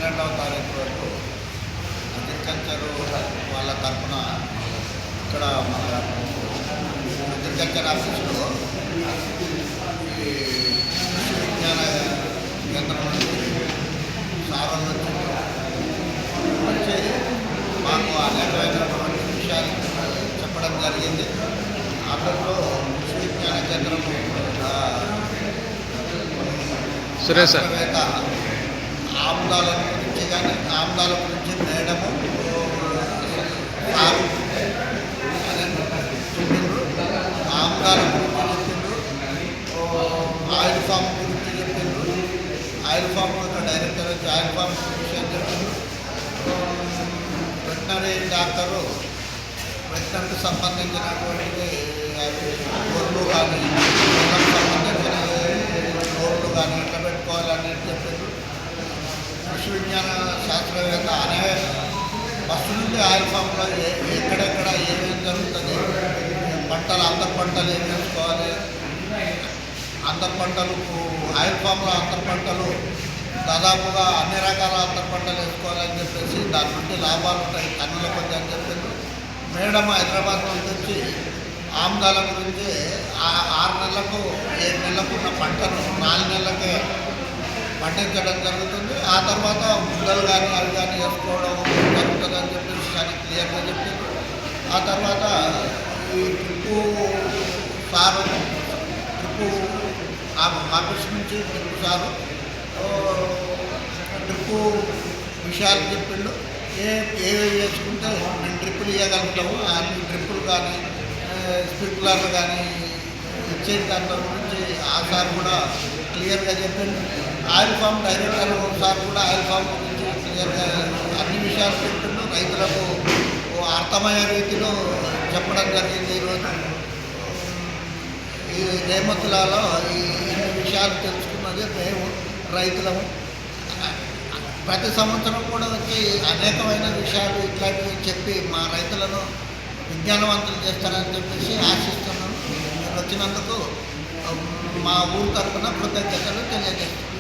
12వ తారీఖు వరకు అగ్రికల్చరు వాళ్ళ తరఫున ఇక్కడ మన అగ్రికల్చర్ ఆఫీసులో ఈ కృషి విజ్ఞాన కేంద్రం నుంచి సార్లు వచ్చి మాకు అనేకమైనటువంటి విషయాలు చెప్పడం జరిగింది. అందులో కృషి విజ్ఞాన కేంద్రం శాస్త్రవేత్త ఆమ్లాల గురించి కానీ ఆమ్లాల గురించి మేడము సారు చెప్పిండ్రు, ఆమ్లాల గురించి చెప్పిండ్రు, ఆయిల్ ఫామ్ గురించి చెప్పిండ్రు, ఆయిల్ ఫామ్ యొక్క డైరెక్టర్ వచ్చి ఆయిల్ ఫామ్ విషయం చెప్పిండ్రు, వెటనరీ డాక్టరు వెటనరీకి సంబంధించినటువంటి గొర్రెలు కానీ సంబంధించిన రోడ్లు కానీ ఎట్లా పెట్టుకోవాలని చెప్పిండ్రు. కృషి విజ్ఞాన శాస్త్రవేత్త అనే ఫస్ట్ నుండి ఆయిల్ ఫామ్లో ఎక్కడెక్కడ ఏమేమి జరుగుతుంది, పంటలు అంతర్ పంటలు ఏం వేసుకోవాలి, అంతర్ పంటలు ఆయిల్ ఫామ్లో అంతర్ పంటలు దాదాపుగా అన్ని రకాల అంతర్ పంటలు వేసుకోవాలని చెప్పేసి దాని నుండి లాభాలు ఉంటాయి టన్నుల కొద్ది అని చెప్పిండ్రు. మేడం హైదరాబాద్ నుంచి వచ్చి ఆమ్దాల గురించి 6 నెలలకు 7 నెలలకు ఉన్న పంటను 4 నెలలకే పండించడం జరుగుతుంది. ఆ తర్వాత ముద్దలు కానీ అవి కానీ వేసుకోవడం జరుగుతుందని చెప్పేసి కానీ క్లియర్గా చెప్పింది. ఆ తర్వాత ఈ ట్రిప్పు సారు ట్రిప్పు ఆఫీస్ నుంచి ట్రిప్పు సారు ట్రిప్పు విషయాలు చెప్పిండు. ఏవేవి వేసుకుంటే మేము ట్రిప్పులు ఇవ్వగలుగుతాము, అన్ని ట్రిప్పులు కానీ స్ప్రింక్లర్లు కానీ ఇచ్చే దాంట్లో గురించి ఆ సార్ కూడా క్లియర్గా చెప్పిండు. ఆయిల్ ఫామ్ డైరెక్టర్ సార్ కూడా ఆయిల్ ఫామ్ గురించి క్లియర్గా అన్ని విషయాలు చెప్పిండు. రైతులకు అర్థమయ్యే రీతిలో చెప్పడం జరిగింది. ఈరోజు ఈ రేమతులలో ఈ విషయాలు తెలుసుకున్నది మేము రైతులము. ప్రతి సంవత్సరం కూడా వచ్చి అనేకమైన విషయాలు ఇట్లాంటివి చెప్పి మా రైతులను విజ్ఞానవంతులు చేస్తారని చెప్పేసి ఆశిస్తున్నాను. మీరు వచ్చినందుకు మా ఊరు తరఫున కృతజ్ఞతలు తెలియజేస్తున్నాను.